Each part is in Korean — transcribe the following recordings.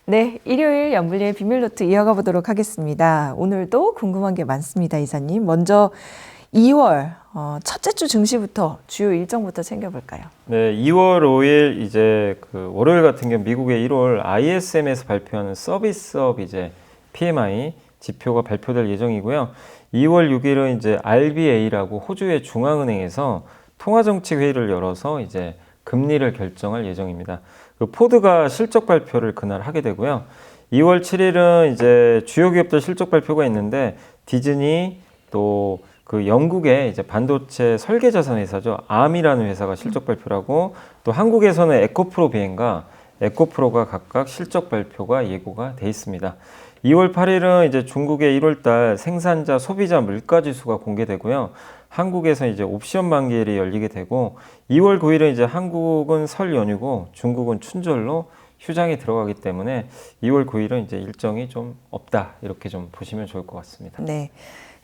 네, 일요일 연불리의 비밀노트 이어가 보도록 하겠습니다. 오늘도 궁금한 게 많습니다, 이사님. 먼저 2월 첫째 주 증시부터 주요 일정부터 챙겨볼까요? 네, 2월 5일 이제 그 월요일 같은 경우 미국의 1월 ISM에서 발표하는 서비스업 이제 PMI 지표가 발표될 예정이고요. 2월 6일은 이제 RBA라고 호주의 중앙은행에서 통화정책 회의를 열어서 이제 금리를 결정할 예정입니다. 그 포드가 실적 발표를 그날 하게 되고요. 2월 7일은 이제 주요 기업들 실적 발표가 있는데 디즈니 또 그 영국의 이제 반도체 설계 자산 회사죠. 암이라는 회사가 실적 발표를 하고 또 한국에서는 에코프로 비행과 에코프로가 각각 실적 발표가 예고가 돼 있습니다. 2월 8일은 이제 중국의 1월달 생산자 소비자 물가 지수가 공개되고요. 한국에서 이제 옵션 만기일이 열리게 되고 2월 9일은 이제 한국은 설 연휴고 중국은 춘절로 휴장이 들어가기 때문에 2월 9일은 이제 일정이 좀 없다 이렇게 좀 보시면 좋을 것 같습니다. 네.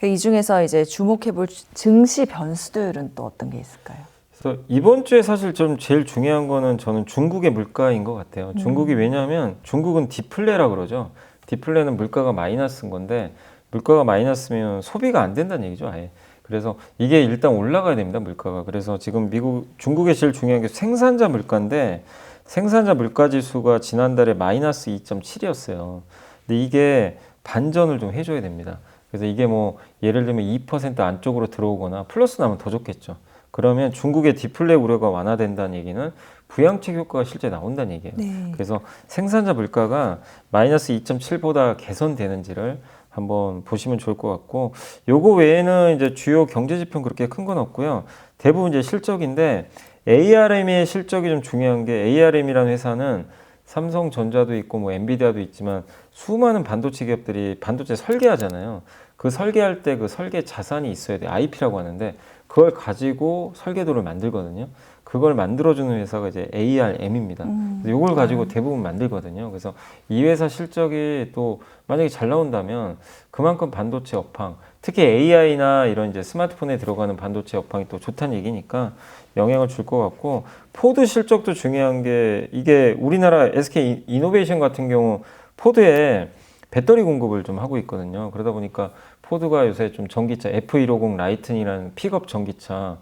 이 중에서 이제 주목해볼 증시 변수들은 또 어떤 게 있을까요? 그래서 이번 주에 사실 좀 제일 중요한 거는 저는 중국의 물가인 것 같아요. 중국이 왜냐하면 중국은 디플레라 그러죠. 디플레는 물가가 마이너스인 건데 물가가 마이너스면 소비가 안 된다는 얘기죠, 아예. 그래서 이게 일단 올라가야 됩니다, 물가가. 그래서 지금 중국의 제일 중요한 게 생산자 물가인데 생산자 물가 지수가 지난달에 마이너스 2.7이었어요. 근데 이게 반전을 좀 해줘야 됩니다. 그래서 이게 뭐 예를 들면 2% 안쪽으로 들어오거나 플러스 나면 더 좋겠죠. 그러면 중국의 디플레 우려가 완화된다는 얘기는 부양책 효과가 실제 나온다는 얘기예요. 네. 그래서 생산자 물가가 마이너스 2.7보다 개선되는지를 한번 보시면 좋을 것 같고, 요거 외에는 이제 주요 경제 지표는 그렇게 큰 건 없고요. 대부분 이제 실적인데 ARM의 실적이 좀 중요한 게 ARM이라는 회사는 삼성전자도 있고 뭐 엔비디아도 있지만 수많은 반도체 기업들이 반도체 설계하잖아요. 그 설계할 때 그 설계 자산이 있어야 돼. IP라고 하는데 그걸 가지고 설계도를 만들거든요. 그걸 만들어주는 회사가 이제 ARM입니다. 이걸 가지고 대부분 만들거든요. 그래서 이 회사 실적이 또 만약에 잘 나온다면 그만큼 반도체 업황, 특히 AI나 이런 이제 스마트폰에 들어가는 반도체 업황이 또 좋다는 얘기니까 영향을 줄 것 같고, 포드 실적도 중요한 게 이게 우리나라 SK 이노베이션 같은 경우 포드에 배터리 공급을 좀 하고 있거든요. 그러다 보니까 포드가 요새 좀 전기차 F150 라이튼이라는 픽업 전기차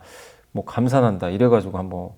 뭐 감산한다 이래가지고 한번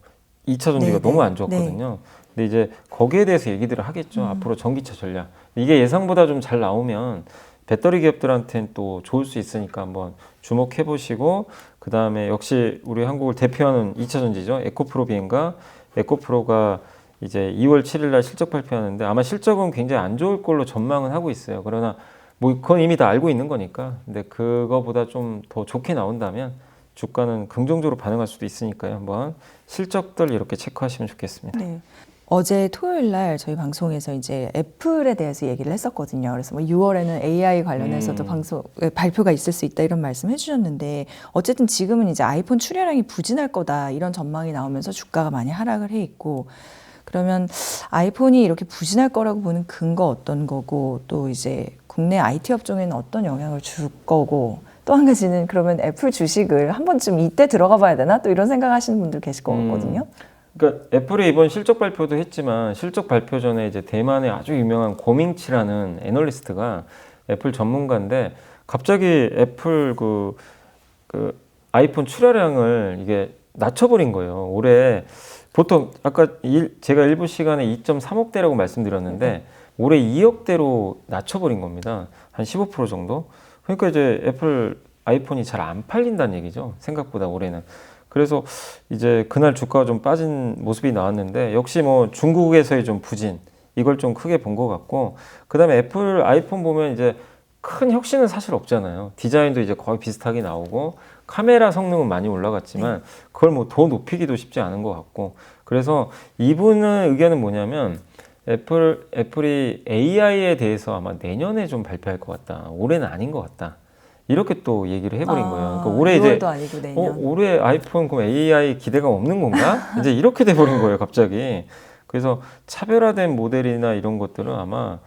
2차 전지가 네네. 너무 안 좋았거든요. 근데 이제 거기에 대해서 얘기들을 하겠죠. 앞으로 전기차 전략. 이게 예상보다 좀 잘 나오면 배터리 기업들한테는 또 좋을 수 있으니까 한번 주목해 보시고, 그 다음에 역시 우리 한국을 대표하는 2차 전지죠. 에코프로 비행가. 에코프로가 이제 2월 7일 날 실적 발표하는데 아마 실적은 굉장히 안 좋을 걸로 전망은 하고 있어요. 그러나 뭐 그건 이미 다 알고 있는 거니까. 근데 그거보다 좀 더 좋게 나온다면 주가는 긍정적으로 반응할 수도 있으니까요. 한번 실적들 이렇게 체크하시면 좋겠습니다. 네. 어제 토요일 날 저희 방송에서 이제 애플에 대해서 얘기를 했었거든요. 그래서 뭐 6월에는 AI 관련해서도 발표가 있을 수 있다 이런 말씀 해주셨는데, 어쨌든 지금은 이제 아이폰 출하량이 부진할 거다 이런 전망이 나오면서 주가가 많이 하락을 해 있고, 그러면 아이폰이 이렇게 부진할 거라고 보는 근거 어떤 거고, 또 이제 국내 IT 업종에는 어떤 영향을 줄 거고, 또 한 가지는 그러면 애플 주식을 한 번쯤 이때 들어가 봐야 되나? 또 이런 생각하시는 분들 계실 것 같거든요. 그러니까 애플이 이번 실적 발표도 했지만 실적 발표 전에 이제 대만의 아주 유명한 고밍치라는 애널리스트가 애플 전문가인데 갑자기 애플 그 아이폰 출하량을 이게 낮춰버린 거예요. 올해 보통 아까 제가 일부 시간에 2.3억대라고 말씀드렸는데 올해 2억대로 낮춰버린 겁니다. 한 15% 정도. 그러니까 이제 애플 아이폰이 잘 안 팔린다는 얘기죠. 생각보다 올해는. 그래서 이제 그날 주가가 좀 빠진 모습이 나왔는데 역시 뭐 중국에서의 좀 부진 이걸 좀 크게 본 것 같고, 그 다음에 애플 아이폰 보면 이제 큰 혁신은 사실 없잖아요. 디자인도 이제 거의 비슷하게 나오고 카메라 성능은 많이 올라갔지만 그걸 뭐 더 높이기도 쉽지 않은 것 같고, 그래서 이분의 의견은 뭐냐면 애플이 AI에 대해서 아마 내년에 좀 발표할 것 같다. 올해는 아닌 것 같다. 이렇게 또 얘기를 해버린 거예요. 그러니까 올해 이제 아니고 내년. 올해 아이폰 그럼 AI 기대가 없는 건가? 이제 이렇게 돼버린 거예요, 갑자기. 그래서 차별화된 모델이나 이런 것들은 아마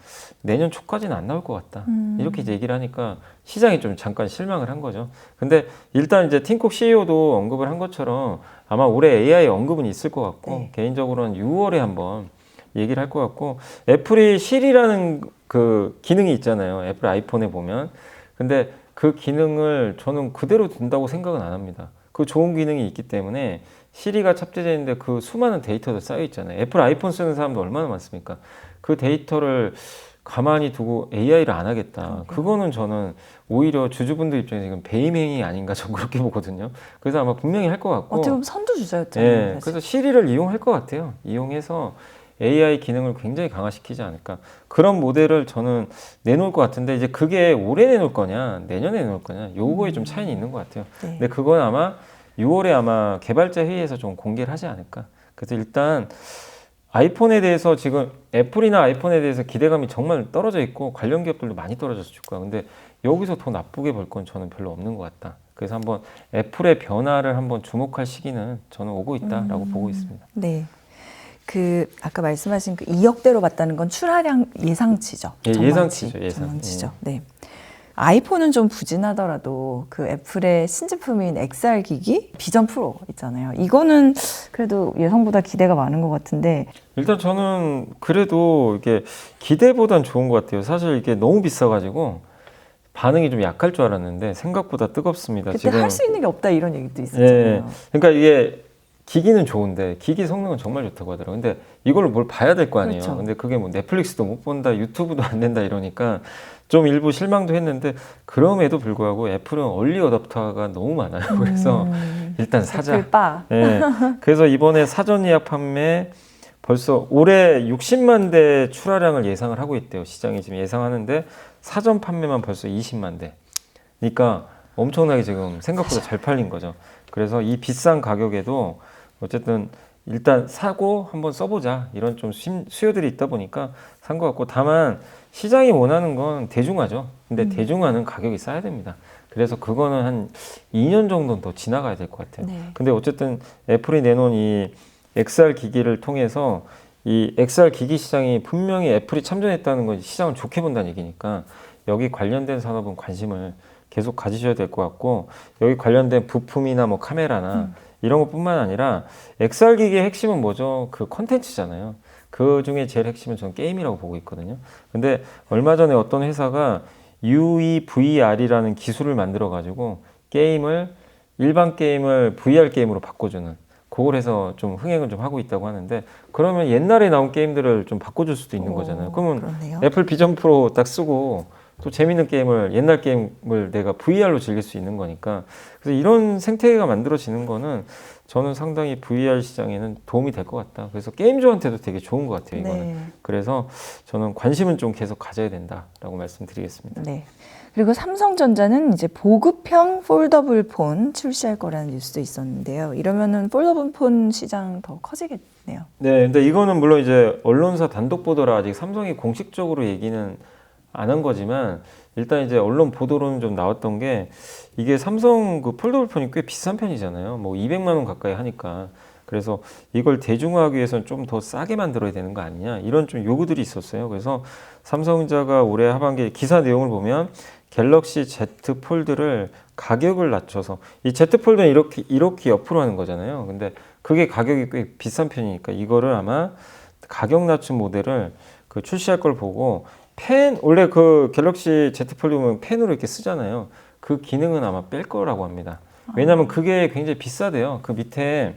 내년 초까지는 안 나올 것 같다. 이렇게 이제 얘기를 하니까 시장이 좀 잠깐 실망을 한 거죠. 근데 일단 이제 팀쿡 CEO도 언급을 한 것처럼 아마 올해 AI 언급은 있을 것 같고, 개인적으로는 6월에 한번 얘기를 할 것 같고 애플이 실이라는 그 기능이 있잖아요. 애플 아이폰에 보면. 근데 그 기능을 저는 그대로 둔다고 생각은 안 합니다. 그 좋은 기능이 있기 때문에 시리가 탑재되어 있는데 그 수많은 데이터도 쌓여 있잖아요. 애플 아이폰 쓰는 사람도 얼마나 많습니까? 그 데이터를 가만히 두고 AI를 안 하겠다. 그거는 저는 오히려 주주분들 입장에서 이건 배임행위 아닌가 저는 그렇게 보거든요. 그래서 아마 분명히 할 것 같고. 어떻게 보면 선두주자였잖아요. 예, 사실. 그래서 시리를 이용할 것 같아요. 이용해서 AI 기능을 굉장히 강화시키지 않을까. 그런 모델을 저는 내놓을 것 같은데 이제 그게 올해 내놓을 거냐, 내년에 내놓을 거냐, 요거에 좀 차이는 있는 것 같아요. 네. 근데 그건 아마 6월에 아마 개발자 회의에서 좀 공개를 하지 않을까. 그래서 일단 아이폰에 대해서 지금 애플이나 아이폰에 대해서 기대감이 정말 떨어져 있고 관련 기업들도 많이 떨어졌을 거야. 근데 여기서 더 나쁘게 볼 건 저는 별로 없는 것 같다. 그래서 한번 애플의 변화를 한번 주목할 시기는 저는 오고 있다라고 보고 있습니다. 네. 그 아까 말씀하신 그 2억대로 봤다는 건 출하량 예상치죠. 예, 전망치, 예상치죠. 예상. 전망치죠. 네. 아이폰은 좀 부진하더라도 그 애플의 신제품인 XR 기기 비전 프로 있잖아요. 이거는 그래도 예상보다 기대가 많은 것 같은데. 일단 저는 그래도 이게 기대보단 좋은 것 같아요. 사실 이게 너무 비싸가지고 반응이 좀 약할 줄 알았는데 생각보다 뜨겁습니다. 그때 지금 할 수 있는 게 없다 이런 얘기도 예, 있었잖아요. 그러니까 이게 기기는 좋은데 기기 성능은 정말 좋다고 하더라고요. 근데 이걸 뭘 봐야 될 거 아니에요. 그렇죠. 근데 그게 뭐 넷플릭스도 못 본다, 유튜브도 안 된다 이러니까 좀 일부 실망도 했는데 그럼에도 불구하고 애플은 얼리 어답터가 너무 많아요. 그래서 일단 사자. 애플바. 예. 그래서 이번에 사전 예약 판매 벌써 올해 60만 대 출하량을 예상을 하고 있대요. 시장이 지금 예상하는데 사전 판매만 벌써 20만 대. 그러니까 엄청나게 지금 생각보다 잘 팔린 거죠. 그래서 이 비싼 가격에도 어쨌든 일단 사고 한번 써보자 이런 좀 수요들이 있다 보니까 산 것 같고 다만 시장이 원하는 건 대중화죠. 근데 대중화는 가격이 싸야 됩니다. 그래서 그거는 한 2년 정도는 더 지나가야 될 것 같아요. 네. 근데 어쨌든 애플이 내놓은 이 XR 기기를 통해서 이 XR 기기 시장이 분명히 애플이 참전했다는 건 시장을 좋게 본다는 얘기니까 여기 관련된 산업은 관심을 계속 가지셔야 될 것 같고 여기 관련된 부품이나 뭐 카메라나 이런 것뿐만 아니라 XR 기기의 핵심은 뭐죠? 그 콘텐츠잖아요. 그 중에 제일 핵심은 저는 게임이라고 보고 있거든요. 근데 얼마 전에 어떤 회사가 UEVR이라는 기술을 만들어 가지고 게임을 일반 게임을 VR 게임으로 바꿔주는 그걸 해서 좀 흥행을 좀 하고 있다고 하는데 그러면 옛날에 나온 게임들을 좀 바꿔줄 수도 있는 거잖아요. 그러면 그러네요. 애플 비전 프로 딱 쓰고 또 재밌는 게임을 옛날 게임을 내가 VR로 즐길 수 있는 거니까 그래서 이런 생태계가 만들어지는 거는 저는 상당히 VR 시장에는 도움이 될 것 같다. 그래서 게임주한테도 되게 좋은 것 같아요. 이거는. 네. 그래서 저는 관심은 좀 계속 가져야 된다라고 말씀드리겠습니다. 네. 그리고 삼성전자는 이제 보급형 폴더블 폰 출시할 거라는 뉴스도 있었는데요. 이러면은 폴더블 폰 시장 더 커지겠네요. 네, 근데 이거는 물론 이제 언론사 단독 보도라 아직 삼성이 공식적으로 얘기는 안 한 거지만 일단 이제 언론 보도로는 좀 나왔던 게 이게 삼성 그 폴더블 폰이 꽤 비싼 편이잖아요. 뭐 200만 원 가까이 하니까. 그래서 이걸 대중화하기 위해서는 좀 더 싸게 만들어야 되는 거 아니냐 이런 좀 요구들이 있었어요. 그래서 삼성전자가 올해 하반기 기사 내용을 보면 갤럭시 Z 폴드를 가격을 낮춰서 이 Z 폴드는 이렇게 옆으로 하는 거잖아요. 근데 그게 가격이 꽤 비싼 편이니까 이거를 아마 가격 낮춘 모델을 그 출시할 걸 보고 원래 그 갤럭시 Z 폴드 보면 펜으로 이렇게 쓰잖아요. 그 기능은 아마 뺄 거라고 합니다. 왜냐하면 그게 굉장히 비싸대요. 그 밑에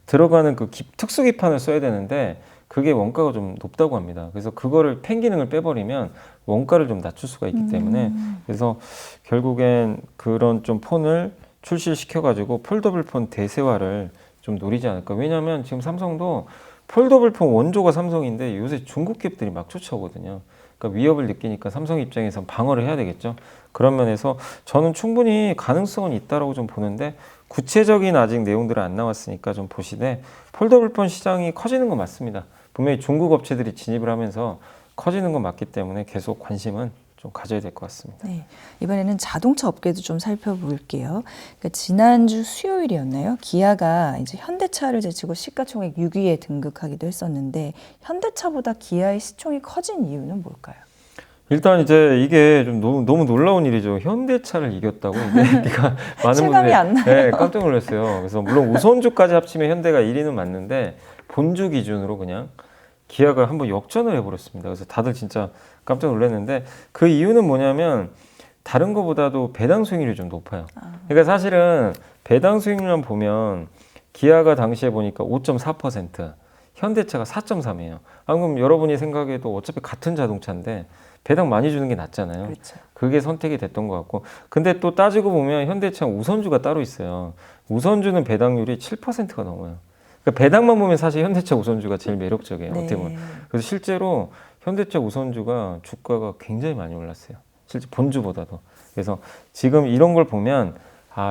들어가는 그 특수 기판을 써야 되는데 그게 원가가 좀 높다고 합니다. 그래서 그거를 펜 기능을 빼버리면 원가를 좀 낮출 수가 있기 때문에 그래서 결국엔 그런 좀 폰을 출시시켜가지고 폴더블 폰 대세화를 좀 노리지 않을까. 왜냐하면 지금 삼성도 폴더블 폰 원조가 삼성인데 요새 중국 기업들이 막 쫓아오거든요. 그러니까 위협을 느끼니까 삼성 입장에선 방어를 해야 되겠죠. 그런 면에서 저는 충분히 가능성은 있다라고 좀 보는데 구체적인 아직 내용들은 안 나왔으니까 좀 보시되 폴더블 폰 시장이 커지는 건 맞습니다. 분명히 중국 업체들이 진입을 하면서 커지는 건 맞기 때문에 계속 관심은 좀 가져야 될 것 같습니다. 네. 이번에는 자동차 업계도 좀 살펴볼게요. 그러니까 지난주 수요일이었나요? 기아가 이제 현대차를 제치고 시가총액 6위에 등극하기도 했었는데 현대차보다 기아의 시총이 커진 이유는 뭘까요? 일단 이제 이게 좀 너무 놀라운 일이죠. 현대차를 이겼다고 이게 그러니까 많은 실감이 분들이 안 나요. 네, 깜짝 놀랐어요. 그래서 물론 우선주까지 합치면 현대가 1위는 맞는데 본주 기준으로 그냥 기아가 한번 역전을 해버렸습니다. 그래서 다들 진짜 깜짝 놀랐는데 그 이유는 뭐냐면 다른 거보다도 배당 수익률이 좀 높아요. 그러니까 사실은 배당 수익률만 보면 기아가 당시에 보니까 5.4%, 현대차가 4.3이에요. 그럼 여러분이 생각해도 어차피 같은 자동차인데 배당 많이 주는 게 낫잖아요. 그렇죠. 그게 선택이 됐던 것 같고. 근데 또 따지고 보면 현대차는 우선주가 따로 있어요. 우선주는 배당률이 7%가 넘어요. 그러니까 배당만 보면 사실 현대차 우선주가 제일 매력적이에요. 네. 어떻게 보면. 그래서 실제로 현대차 우선주가 주가가 굉장히 많이 올랐어요. 실제 본주보다도. 그래서 지금 이런 걸 보면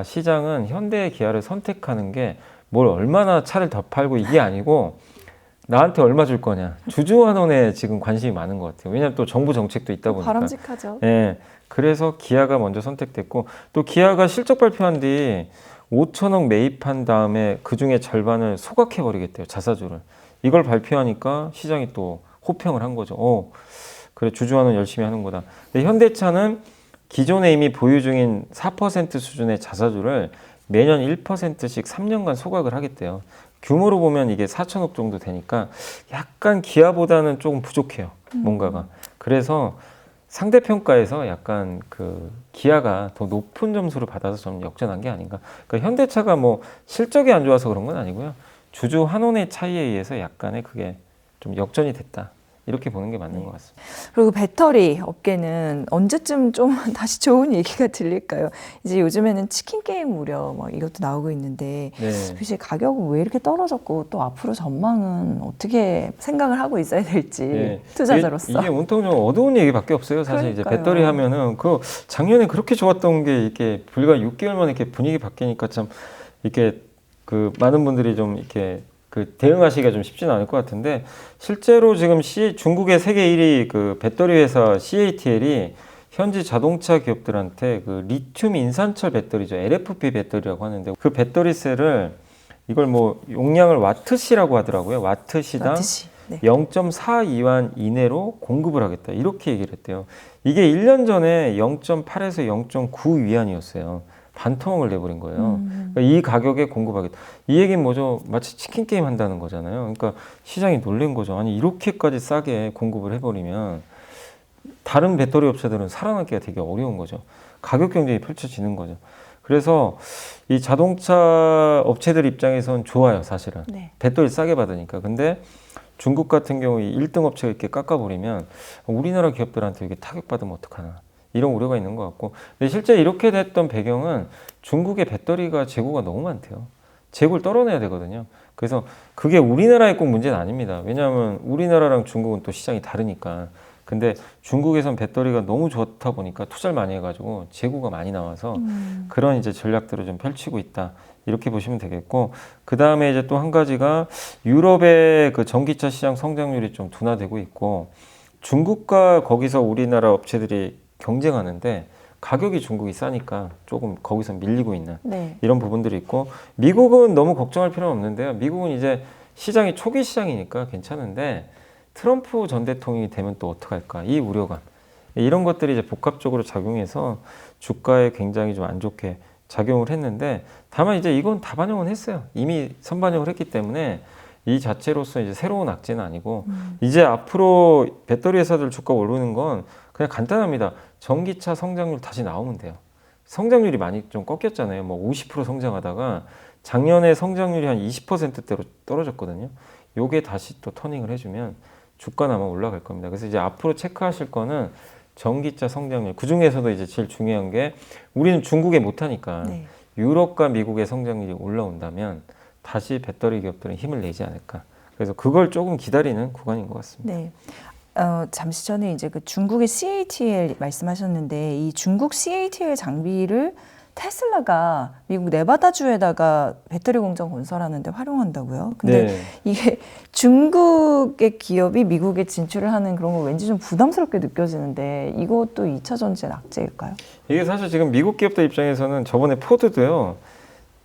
시장은 현대 기아를 선택하는 게 뭘 얼마나 차를 더 팔고 이게 아니고 나한테 얼마 줄 거냐. 주주환원에 지금 관심이 많은 것 같아요. 왜냐하면 또 정부 정책도 있다 보니까. 바람직하죠. 예. 그래서 기아가 먼저 선택됐고 또 기아가 실적 발표한 뒤 5천억 매입한 다음에 그 중에 절반을 소각해버리겠대요. 자사주를. 이걸 발표하니까 시장이 또 호평을 한 거죠. 그래 주주환원 열심히 하는 거다. 근데 현대차는 기존에 이미 보유 중인 4% 수준의 자사주를 매년 1%씩 3년간 소각을 하겠대요. 규모로 보면 이게 4천억 정도 되니까 약간 기아보다는 조금 부족해요. 뭔가가. 그래서 상대평가에서 약간 그 기아가 더 높은 점수를 받아서 좀 역전한 게 아닌가. 그러니까 현대차가 뭐 실적이 안 좋아서 그런 건 아니고요. 주주 환원의 차이에 의해서 약간의 그게 좀 역전이 됐다. 이렇게 보는 게 맞는 것 같습니다. 그리고 배터리 업계는 언제쯤 좀 다시 좋은 얘기가 들릴까요? 이제 요즘에는 치킨 게임 우려 뭐 이것도 나오고 있는데 네. 사실 가격은 왜 이렇게 떨어졌고 또 앞으로 전망은 어떻게 생각을 하고 있어야 될지 네. 투자자로서. 이게 온통 좀 어두운 얘기밖에 없어요. 사실 이제 그러니까요. 배터리 하면은 그 작년에 그렇게 좋았던 게 이렇게 불과 6개월 만에 이렇게 분위기 바뀌니까 참 이렇게 그 많은 분들이 좀 이렇게 그 대응하시기가 좀 쉽지는 않을 것 같은데 실제로 지금 중국의 세계 1위 그 배터리 회사 CATL이 현지 자동차 기업들한테 그 리튬 인산철 배터리죠. LFP 배터리라고 하는데 그 배터리셀을 이걸 뭐 용량을 와트시라고 하더라고요. 와트시당 와트시. 네. 0.42완 이내로 공급을 하겠다. 이렇게 얘기를 했대요. 이게 1년 전에 0.8에서 0.9 위안이었어요. 반토막을 내버린 거예요. 그러니까 이 가격에 공급하겠다. 이 얘기는 뭐죠? 마치 치킨 게임 한다는 거잖아요. 그러니까 시장이 놀란 거죠. 아니 이렇게까지 싸게 공급을 해버리면 다른 배터리 업체들은 살아남기가 되게 어려운 거죠. 가격 경쟁이 펼쳐지는 거죠. 그래서 이 자동차 업체들 입장에선 좋아요, 사실은. 네. 배터리 싸게 받으니까. 근데 중국 같은 경우 이 1등 업체가 이렇게 깎아버리면 우리나라 기업들한테 이게 타격받으면 어떡하나. 이런 우려가 있는 것 같고. 근데 실제 이렇게 됐던 배경은 중국의 배터리가 재고가 너무 많대요. 재고를 떨어내야 되거든요. 그래서 그게 우리나라의 꼭 문제는 아닙니다. 왜냐하면 우리나라랑 중국은 또 시장이 다르니까. 근데 중국에선 배터리가 너무 좋다 보니까 투자를 많이 해가지고 재고가 많이 나와서 그런 이제 전략들을 좀 펼치고 있다. 이렇게 보시면 되겠고, 그 다음에 이제 또 한 가지가 유럽의 그 전기차 시장 성장률이 좀 둔화되고 있고, 중국과 거기서 우리나라 업체들이 경쟁하는데 가격이 중국이 싸니까 조금 거기서 밀리고 있는 네. 이런 부분들이 있고, 미국은 너무 걱정할 필요는 없는데요. 미국은 이제 시장이 초기 시장이니까 괜찮은데 트럼프 전 대통령이 되면 또 어떡할까 이 우려감 이런 것들이 이제 복합적으로 작용해서 주가에 굉장히 좀 안 좋게 작용을 했는데, 다만 이제 이건 다 반영은 했어요. 이미 선반영을 했기 때문에 이 자체로서 이제 새로운 악재는 아니고 이제 앞으로 배터리 회사들 주가 오르는 건 그냥 간단합니다. 전기차 성장률 다시 나오면 돼요. 성장률이 많이 좀 꺾였잖아요. 뭐 50% 성장하다가 작년에 성장률이 한 20%대로 떨어졌거든요. 요게 다시 또 터닝을 해주면 주가는 아마 올라갈 겁니다. 그래서 이제 앞으로 체크하실 거는 전기차 성장률. 그 중에서도 이제 제일 중요한 게 우리는 중국에 못하니까 네. 유럽과 미국의 성장률이 올라온다면 다시 배터리 기업들은 힘을 내지 않을까. 그래서 그걸 조금 기다리는 구간인 것 같습니다. 네. 잠시 전에 이제 그 중국의 CATL 말씀하셨는데 이 중국 CATL 장비를 테슬라가 미국 네바다주에다가 배터리 공장 건설하는데 활용한다고요? 근데 네. 이게 중국의 기업이 미국에 진출을 하는 그런 거 왠지 좀 부담스럽게 느껴지는데 이것도 2차 전지의 악재일까요? 이게 사실 지금 미국 기업들 입장에서는 저번에 포드도요.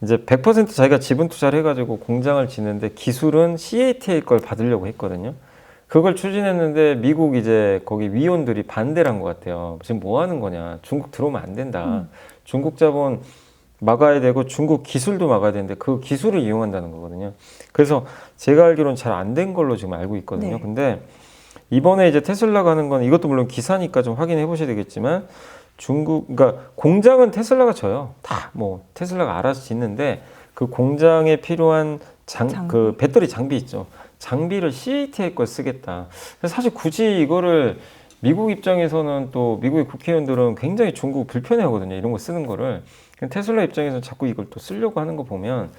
이제 100% 자기가 지분 투자를 해가지고 공장을 짓는데 기술은 CATL 걸 받으려고 했거든요. 그걸 추진했는데 미국 이제 거기 위원들이 반대를 한 것 같아요. 지금 뭐 하는 거냐. 중국 들어오면 안 된다. 중국 자본 막아야 되고 중국 기술도 막아야 되는데 그 기술을 이용한다는 거거든요. 그래서 제가 알기로는 잘 안 된 걸로 지금 알고 있거든요. 네. 근데 이번에 이제 테슬라가 하는 건 이것도 물론 기사니까 좀 확인해 보셔야 되겠지만 그러니까 공장은 테슬라가 져요. 다 뭐 테슬라가 알아서 짓는데 그 공장에 필요한 그 배터리 장비 있죠. 장비를 CATI 걸 쓰겠다. 그래서 사실 굳이 이거를 미국 입장에서는 또 미국의 국회의원들은 굉장히 중국 불편해하거든요. 이런 거 쓰는 거를. 테슬라 입장에서는 자꾸 이걸 또 쓰려고 하는 거 보면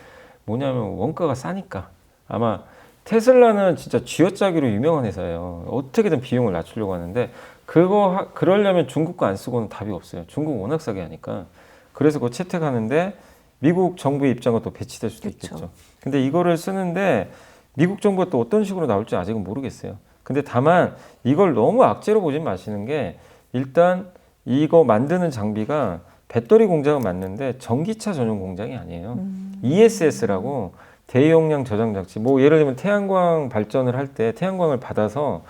뭐냐면 원가가 싸니까 아마 테슬라는 진짜 쥐어짜기로 유명한 회사예요. 어떻게든 비용을 낮추려고 하는데 그러려면 중국 거 안 쓰고는 답이 없어요. 중국 워낙 싸게 하니까. 그래서 그거 채택하는데 미국 정부의 입장은 또 배치될 수도 그쵸. 있겠죠. 근데 이거를 쓰는데 미국 정부가 또 어떤 식으로 나올지 아직은 모르겠어요. 근데 다만 이걸 너무 악재로 보진 마시는 게 일단 이거 만드는 장비가 배터리 공장은 맞는데 전기차 전용 공장이 아니에요. ESS라고 대용량 저장 장치. 뭐 예를 들면 태양광 발전을 할 때 태양광을 받아서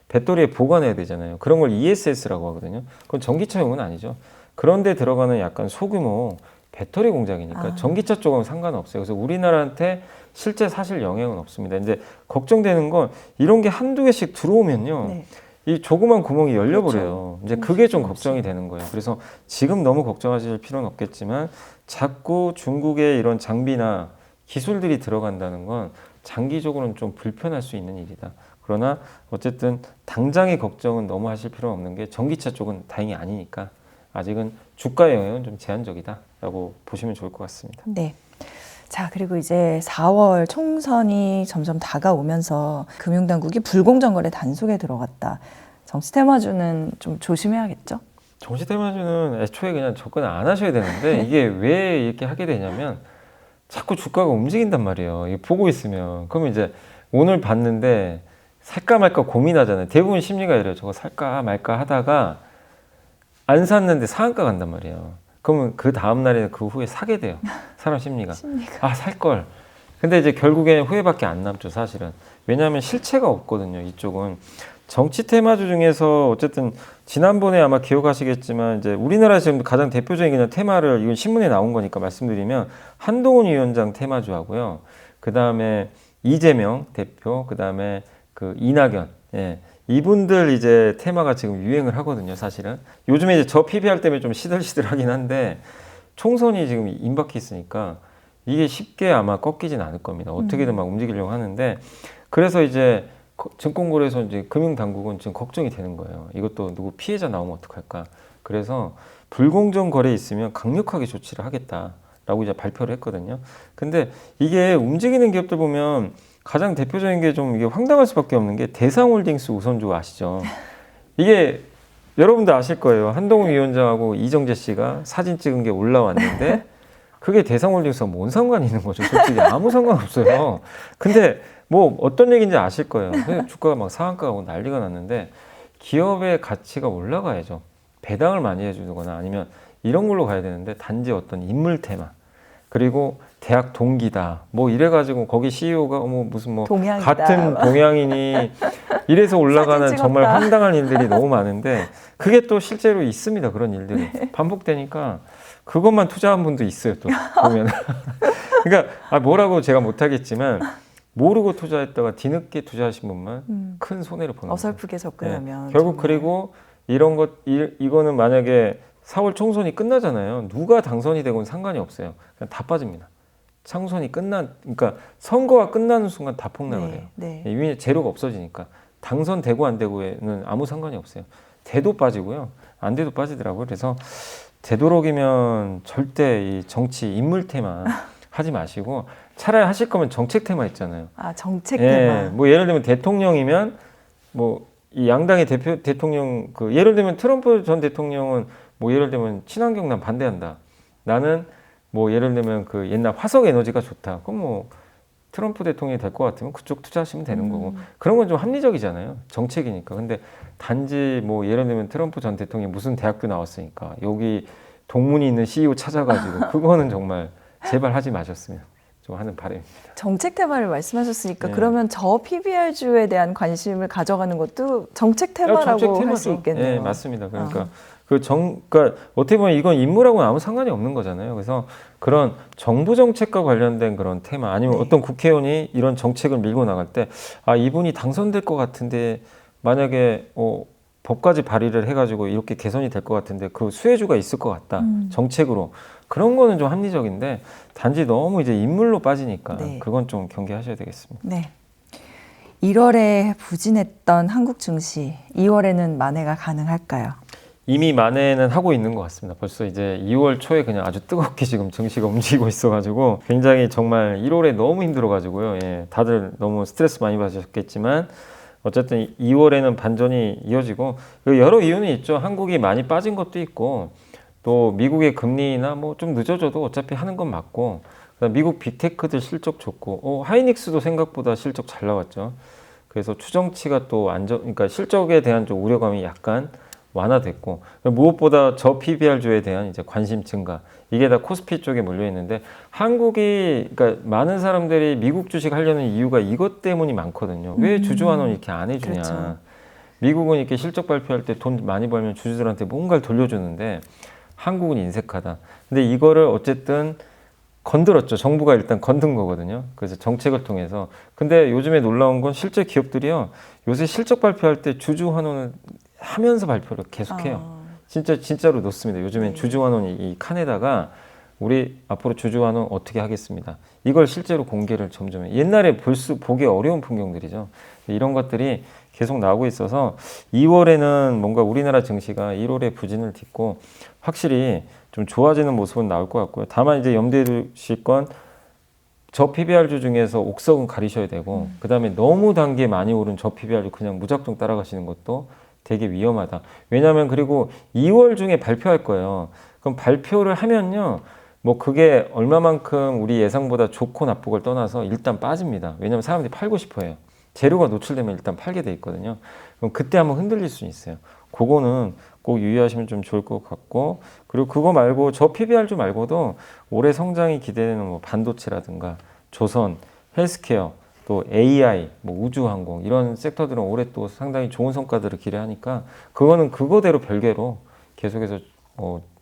배터리에 보관해야 되잖아요. 그런 걸 ESS라고 하거든요. 그건 전기차용은 아니죠. 그런데 들어가는 약간 소규모 배터리 공장이니까 전기차 쪽은 상관없어요. 그래서 우리나라한테 실제 사실 영향은 없습니다. 이제 걱정되는 건 이런 게 한두 개씩 들어오면요. 네. 이 조그만 구멍이 열려버려요. 그렇죠. 이제 그게 좀 걱정이 되는 거예요. 그래서 지금 너무 걱정하실 필요는 없겠지만 자꾸 중국의 이런 장비나 기술들이 들어간다는 건 장기적으로는 좀 불편할 수 있는 일이다. 그러나 어쨌든 당장의 걱정은 너무 하실 필요는 없는 게 전기차 쪽은 다행히 아니니까 아직은 주가의 영향은 좀 제한적이다라고 보시면 좋을 것 같습니다. 네. 자, 그리고 이제 4월 총선이 점점 다가오면서 금융당국이 불공정 거래 단속에 들어갔다. 정치테마주는 좀 조심해야겠죠? 정치테마주는 애초에 그냥 접근 안 하셔야 되는데 이게 왜 이렇게 하게 되냐면 자꾸 주가가 움직인단 말이에요. 이거 보고 있으면. 그러면 이제 오늘 봤는데 살까 말까 고민하잖아요. 대부분 심리가 이래요. 저거 살까 말까 하다가 안 샀는데 상한가 간단 말이에요. 그러면 그 다음 날에는 그 후에 사게 돼요. 사람 심리가. 아, 살 걸. 근데 이제 결국에 후회밖에 안 남죠, 사실은. 왜냐하면 실체가 없거든요, 이쪽은. 정치 테마주 중에서 어쨌든 지난번에 아마 기억하시겠지만 이제 우리나라 지금 가장 대표적인 그냥 테마를 이건 신문에 나온 거니까 말씀드리면 한동훈 위원장 테마주하고요. 그 다음에 이재명 대표, 그 다음에 그 이낙연, 예. 이분들 이제 테마가 지금 유행을 하거든요, 사실은. 요즘에 이제 저 PBR 때문에 좀 시들시들하긴 한데 총선이 지금 임박해 있으니까 이게 쉽게 아마 꺾이진 않을 겁니다. 어떻게든 막 움직이려고 하는데 그래서 이제 증권거래소 이제 금융당국은 지금 걱정이 되는 거예요. 이것도 누구 피해자 나오면 어떡할까? 그래서 불공정 거래 있으면 강력하게 조치를 하겠다라고 이제 발표를 했거든요. 근데 이게 움직이는 기업들 보면 가장 대표적인 게 좀 이게 황당할 수밖에 없는 게 대상홀딩스 우선주 아시죠? 이게 여러분들 아실 거예요. 한동훈 위원장하고 이정재 씨가 사진 찍은 게 올라왔는데 그게 대상홀딩스와 뭔 상관이 있는 거죠? 솔직히 아무 상관없어요. 근데 뭐 어떤 얘기인지 아실 거예요. 주가가 막 상한가 가고 난리가 났는데 기업의 가치가 올라가야죠. 배당을 많이 해주거나 아니면 이런 걸로 가야 되는데 단지 어떤 인물 테마 그리고 대학 동기다 뭐 이래가지고 거기 CEO가 뭐 무슨 뭐 동양이다. 같은 동양인이 이래서 올라가는 정말 황당한 일들이 너무 많은데 그게 또 실제로 있습니다. 그런 일들이 반복되니까 그것만 투자한 분도 있어요. 또 보면 그러니까 뭐라고 제가 못하겠지만 모르고 투자했다가 뒤늦게 투자하신 분만 큰 손해를 보는 거예요. 어설프게 접근하면. 네. 결국 정말. 그리고 이런 이거는 만약에 4월 총선이 끝나잖아요. 누가 당선이 되고는 상관이 없어요. 그냥 다 빠집니다. 총선이 그러니까 선거가 끝나는 순간 다 폭락을 해요. 네. 이미 재료가 없어지니까 당선되고 안 되고에는 아무 상관이 없어요. 돼도 빠지고요. 안 돼도 빠지더라고요. 그래서 되도록이면 절대 이 정치 인물 테마 하지 마시고 차라리 하실 거면 정책 테마 있잖아요. 아, 정책 예, 테마. 뭐 예를 들면 대통령이면 뭐 이 양당의 대통령 예를 들면 트럼프 전 대통령은 뭐 예를 들면 친환경 난 반대한다. 나는 뭐 예를 들면 그 옛날 화석 에너지가 좋다. 그럼 뭐 트럼프 대통령이 될 것 같으면 그쪽 투자하시면 되는 거고 그런 건 좀 합리적이잖아요. 정책이니까. 근데 단지 뭐 예를 들면 트럼프 전 대통령이 무슨 대학교 나왔으니까 여기 동문이 있는 CEO 찾아가지고 그거는 정말 제발 하지 마셨으면 좀 하는 바람입니다. 정책 테마를 말씀하셨으니까 네. 그러면 저 PBR주에 대한 관심을 가져가는 것도 정책 테마라고 할 수 있겠네요. 네, 맞습니다. 그러니까 그러니까 어떻게 보면 이건 인물하고는 아무 상관이 없는 거잖아요. 그래서 그런 정부 정책과 관련된 그런 테마 아니면 네. 어떤 국회의원이 이런 정책을 밀고 나갈 때 아, 이분이 당선될 것 같은데 만약에 법까지 발의를 해가지고 이렇게 개선이 될 것 같은데 그 수혜주가 있을 것 같다. 정책으로. 그런 거는 좀 합리적인데 단지 너무 이제 인물로 빠지니까 네. 그건 좀 경계하셔야 되겠습니다. 네. 1월에 부진했던 한국 증시, 2월에는 만회가 가능할까요? 이미 만회는 하고 있는 것 같습니다. 벌써 이제 2월 초에 그냥 아주 뜨겁게 지금 증시가 움직이고 있어가지고 굉장히 정말 1월에 너무 힘들어가지고요. 예, 다들 너무 스트레스 많이 받으셨겠지만 어쨌든 2월에는 반전이 이어지고 여러 이유는 있죠. 한국이 많이 빠진 것도 있고 또 미국의 금리나 뭐 좀 늦어져도 어차피 하는 건 맞고 그다음 미국 빅테크들 실적 좋고 하이닉스도 생각보다 실적 잘 나왔죠. 그래서 추정치가 또 그러니까 실적에 대한 좀 우려감이 약간 완화됐고 무엇보다 저 PBR주에 대한 이제 관심 증가 이게 다 코스피 쪽에 몰려 있는데 한국이 그러니까 많은 사람들이 미국 주식 하려는 이유가 이것 때문이 많거든요. 왜 주주환원 이렇게 안 해주냐? 그렇죠. 미국은 이렇게 실적 발표할 때 돈 많이 벌면 주주들한테 뭔가를 돌려주는데 한국은 인색하다. 근데 이거를 어쨌든 건드렸죠. 정부가 일단 건든 거거든요. 그래서 정책을 통해서. 근데 요즘에 놀라운 건 실제 기업들이요. 요새 실적 발표할 때 주주 환원을 하면서 발표를 계속해요. 진짜로 놓습니다. 요즘엔 네. 주주 환원이 이 칸에다가 우리 앞으로 주주 환원 어떻게 하겠습니다. 이걸 실제로 공개를 점점 해요. 옛날에 보기 어려운 풍경들이죠. 이런 것들이 계속 나오고 있어서 2월에는 뭔가 우리나라 증시가 1월에 부진을 딛고 확실히 좀 좋아지는 모습은 나올 것 같고요. 다만 이제 염두에 두실 건 저 PBR주 중에서 옥석은 가리셔야 되고 그다음에 너무 단계 많이 오른 저 PBR주 그냥 무작정 따라가시는 것도 되게 위험하다. 왜냐하면 그리고 2월 중에 발표할 거예요. 그럼 발표를 하면요. 뭐 그게 얼마만큼 우리 예상보다 좋고 나쁘고를 떠나서 일단 빠집니다. 왜냐하면 사람들이 팔고 싶어 해요. 재료가 노출되면 일단 팔게 돼 있거든요. 그럼 그때 한번 흔들릴 수 있어요. 그거는 꼭 유의하시면 좀 좋을 것 같고 그리고 그거 말고 저 PBR주 말고도 올해 성장이 기대되는 뭐 반도체라든가 조선, 헬스케어, 또 AI, 뭐 우주항공 이런 섹터들은 올해 또 상당히 좋은 성과들을 기대하니까 그거는 그거대로 별개로 계속해서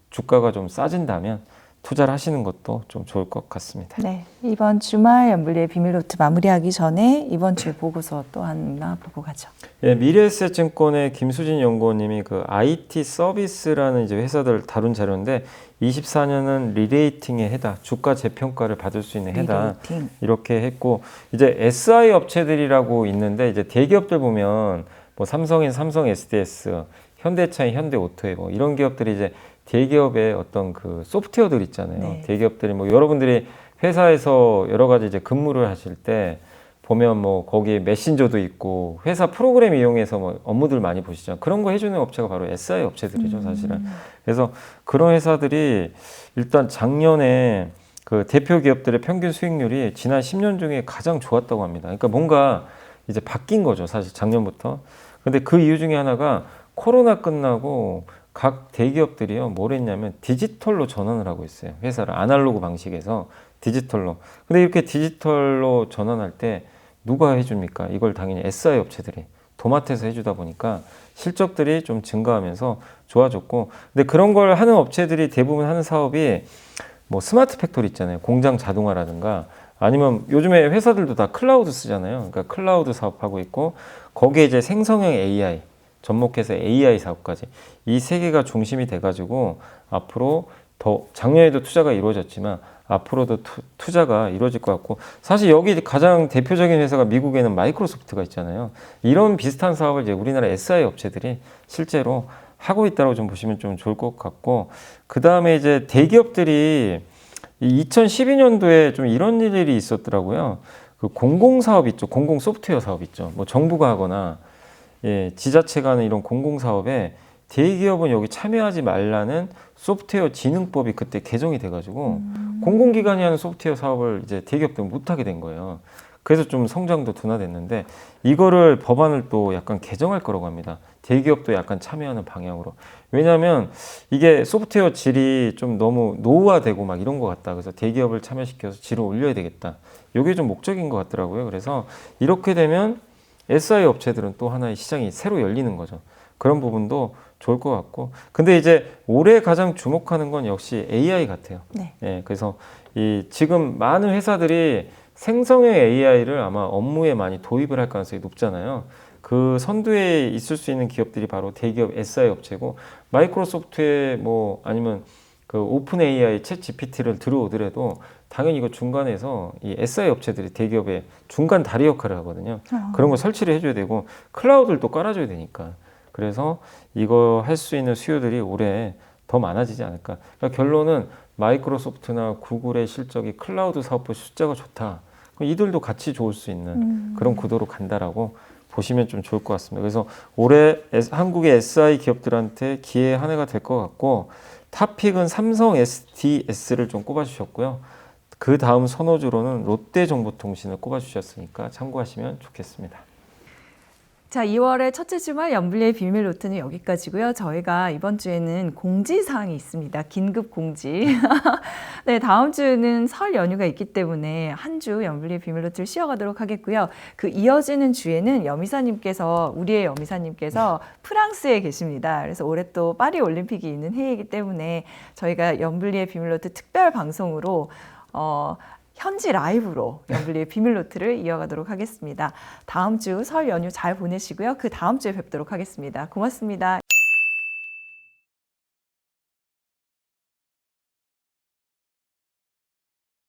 주가가 좀 싸진다면 투자를 하시는 것도 좀 좋을 것 같습니다. 네. 이번 주말 연불리의 비밀노트 마무리하기 전에 이번 주에 보고서 또 하나 보고 가죠. 예, 미래에셋증권의 김수진 연구원님이 그 IT 서비스라는 이제 회사들 다룬 자료인데 24년은 리레이팅의 해다, 주가 재평가를 받을 수 있는 해다 리레이팅. 이렇게 했고 이제 SI 업체들이라고 있는데 이제 대기업들 보면 뭐 삼성인 삼성 SDS, 현대차인 현대오토에 뭐 이런 기업들이 이제 대기업의 어떤 그 소프트웨어들 있잖아요. 네. 대기업들이 뭐 여러분들이 회사에서 여러 가지 이제 근무를 하실 때 보면 뭐 거기에 메신저도 있고 회사 프로그램 이용해서 뭐 업무들 많이 보시죠. 그런 거 해주는 업체가 바로 SI 업체들이죠, 사실은. 그래서 그런 회사들이 일단 작년에 그 대표 기업들의 평균 수익률이 지난 10년 중에 가장 좋았다고 합니다. 그러니까 뭔가 이제 바뀐 거죠, 사실 작년부터. 근데 그 이유 중에 하나가 코로나 끝나고 각 대기업들이요, 뭘 했냐면 디지털로 전환을 하고 있어요. 회사를 아날로그 방식에서 디지털로. 근데 이렇게 디지털로 전환할 때 누가 해줍니까? 이걸 당연히 SI 업체들이 도맡아서 해주다 보니까 실적들이 좀 증가하면서 좋아졌고, 근데 그런 걸 하는 업체들이 대부분 하는 사업이 뭐 스마트 팩토리 있잖아요. 공장 자동화라든가 아니면 요즘에 회사들도 다 클라우드 쓰잖아요. 그러니까 클라우드 사업하고 있고 거기에 이제 생성형 AI 접목해서 AI 사업까지 이 세 개가 중심이 돼가지고 앞으로 더 작년에도 투자가 이루어졌지만 앞으로도 투자가 이루어질 것 같고 사실 여기 가장 대표적인 회사가 미국에는 마이크로소프트가 있잖아요. 이런 비슷한 사업을 이제 우리나라 SI 업체들이 실제로 하고 있다고 좀 보시면 좀 좋을 것 같고 그 다음에 이제 대기업들이 2012년도에 좀 이런 일이 있었더라고요. 그 공공사업 있죠. 공공 소프트웨어 사업 있죠. 뭐 정부가 하거나 예, 지자체가 하는 이런 공공사업에 대기업은 여기 참여하지 말라는 소프트웨어 진흥법이 그때 개정이 돼가지고 공공기관이 하는 소프트웨어 사업을 이제 대기업들은 못하게 된 거예요. 그래서 좀 성장도 둔화됐는데 이거를 법안을 또 약간 개정할 거라고 합니다. 대기업도 약간 참여하는 방향으로. 왜냐하면 이게 소프트웨어 질이 좀 너무 노후화되고 막 이런 것 같다. 그래서 대기업을 참여시켜서 질을 올려야 되겠다. 이게 좀 목적인 것 같더라고요. 그래서 이렇게 되면 SI 업체들은 또 하나의 시장이 새로 열리는 거죠. 그런 부분도 좋을 것 같고. 근데 이제 올해 가장 주목하는 건 역시 AI 같아요. 네. 예, 그래서 이 지금 많은 회사들이 생성형 AI를 아마 업무에 많이 도입을 할 가능성이 높잖아요. 그 선두에 있을 수 있는 기업들이 바로 대기업 SI 업체고, 마이크로소프트에 뭐 아니면 그 오픈 AI 챗 GPT를 들어오더라도 당연히 이거 중간에서 이 SI 업체들이 대기업의 중간 다리 역할을 하거든요. 그런 거 설치를 해줘야 되고 클라우드를 또 깔아줘야 되니까. 그래서 이거 할 수 있는 수요들이 올해 더 많아지지 않을까. 그러니까 결론은 마이크로소프트나 구글의 실적이 클라우드 사업부 숫자가 좋다. 그럼 이들도 같이 좋을 수 있는 그런 구도로 간다라고 보시면 좀 좋을 것 같습니다. 그래서 올해 한국의 SI 기업들한테 기회 한 해가 될 것 같고, 탑픽은 삼성 SDS를 좀 꼽아주셨고요. 그 다음 선호주로는 롯데정보통신을 꼽아주셨으니까 참고하시면 좋겠습니다. 자, 2월의 첫째 주말 연불리의 비밀 노트는 여기까지고요. 저희가 이번 주에는 공지사항이 있습니다. 긴급 공지. 네, 다음 주는 설 연휴가 있기 때문에 한 주 연불리의 비밀 노트를 쉬어가도록 하겠고요. 그 이어지는 주에는 우리의 여미사님께서 프랑스에 계십니다. 그래서 올해 또 파리 올림픽이 있는 해이기 때문에 저희가 연불리의 비밀 노트 특별 방송으로 현지 라이브로 연불리의 비밀노트를 이어가도록 하겠습니다. 다음 주 설 연휴 잘 보내시고요. 그 다음 주에 뵙도록 하겠습니다. 고맙습니다.